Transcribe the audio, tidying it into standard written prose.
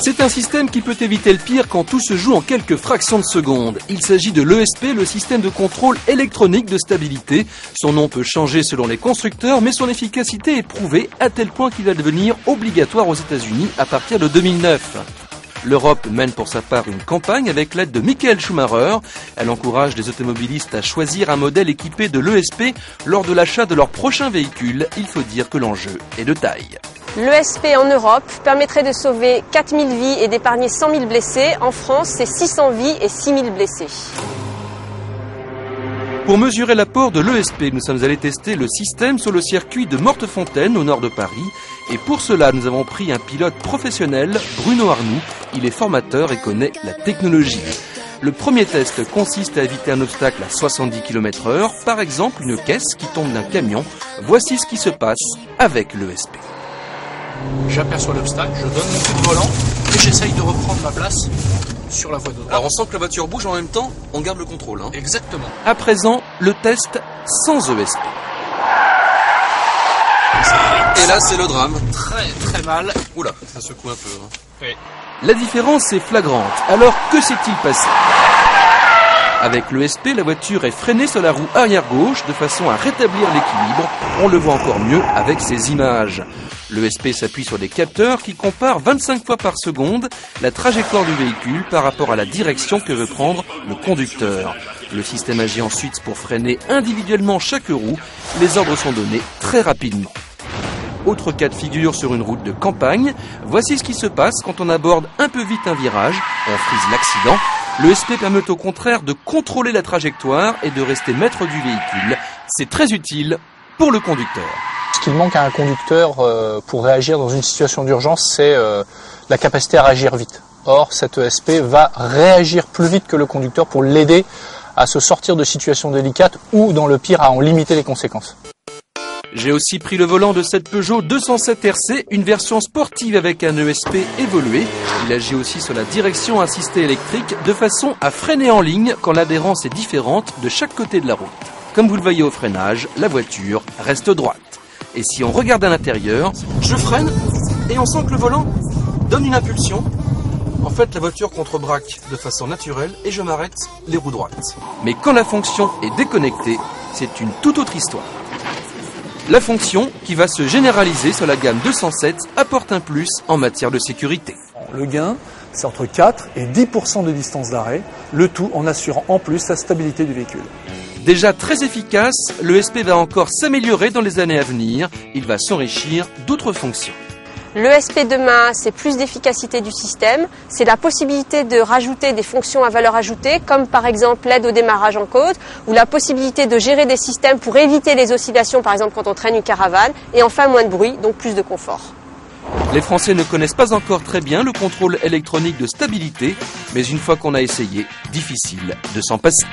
C'est un système qui peut éviter le pire quand tout se joue en quelques fractions de secondes. Il s'agit de l'ESP, le système de contrôle électronique de stabilité. Son nom peut changer selon les constructeurs, mais son efficacité est prouvée à tel point qu'il va devenir obligatoire aux États-Unis à partir de 2009. L'Europe mène pour sa part une campagne avec l'aide de Michael Schumacher. Elle encourage les automobilistes à choisir un modèle équipé de l'ESP lors de l'achat de leur prochain véhicule. Il faut dire que l'enjeu est de taille. L'ESP en Europe permettrait de sauver 4000 vies et d'épargner 100 000 blessés. En France, c'est 600 vies et 6 000 blessés. Pour mesurer l'apport de l'ESP, nous sommes allés tester le système sur le circuit de Mortefontaine au nord de Paris. Et pour cela, nous avons pris un pilote professionnel, Bruno Arnoux. Il est formateur et connaît la technologie. Le premier test consiste à éviter un obstacle à 70 km/h, par exemple une caisse qui tombe d'un camion. Voici ce qui se passe avec l'ESP. J'aperçois l'obstacle, je donne mon coup de volant et j'essaye de reprendre ma place sur la voie de droite. Alors on sent que la voiture bouge en même temps, on garde le contrôle. Exactement. À présent, le test sans ESP. Et là, c'est le drame. Très mal. Oula, ça secoue un peu. Oui. La différence est flagrante. Alors, que s'est-il passé ? Avec l'ESP, la voiture est freinée sur la roue arrière gauche de façon à rétablir l'équilibre. On le voit encore mieux avec ces images. L'ESP s'appuie sur des capteurs qui comparent 25 fois par seconde la trajectoire du véhicule par rapport à la direction que veut prendre le conducteur. Le système agit ensuite pour freiner individuellement chaque roue. Les ordres sont donnés très rapidement. Autre cas de figure sur une route de campagne, voici ce qui se passe quand on aborde un peu vite un virage, on frise l'accident. L'ESP permet au contraire de contrôler la trajectoire et de rester maître du véhicule. C'est très utile pour le conducteur. Ce qu'il manque à un conducteur pour réagir dans une situation d'urgence, c'est la capacité à réagir vite. Or, cette ESP va réagir plus vite que le conducteur pour l'aider à se sortir de situations délicates ou, dans le pire, à en limiter les conséquences. J'ai aussi pris le volant de cette Peugeot 207 RC, une version sportive avec un ESP évolué. Il agit aussi sur la direction assistée électrique de façon à freiner en ligne quand l'adhérence est différente de chaque côté de la route. Comme vous le voyez au freinage, la voiture reste droite. Et si on regarde à l'intérieur, je freine et on sent que le volant donne une impulsion. En fait, la voiture contrebraque de façon naturelle et je m'arrête les roues droites. Mais quand la fonction est déconnectée, c'est une toute autre histoire. La fonction, qui va se généraliser sur la gamme 207, apporte un plus en matière de sécurité. Le gain, c'est entre 4 et 10% de distance d'arrêt, le tout en assurant en plus la stabilité du véhicule. Déjà très efficace, l'ESP va encore s'améliorer dans les années à venir. Il va s'enrichir d'autres fonctions. L'ESP demain, c'est plus d'efficacité du système, c'est la possibilité de rajouter des fonctions à valeur ajoutée, comme par exemple l'aide au démarrage en côte, ou la possibilité de gérer des systèmes pour éviter les oscillations, par exemple quand on traîne une caravane, et enfin moins de bruit, donc plus de confort. Les Français ne connaissent pas encore très bien le contrôle électronique de stabilité, mais une fois qu'on a essayé, difficile de s'en passer.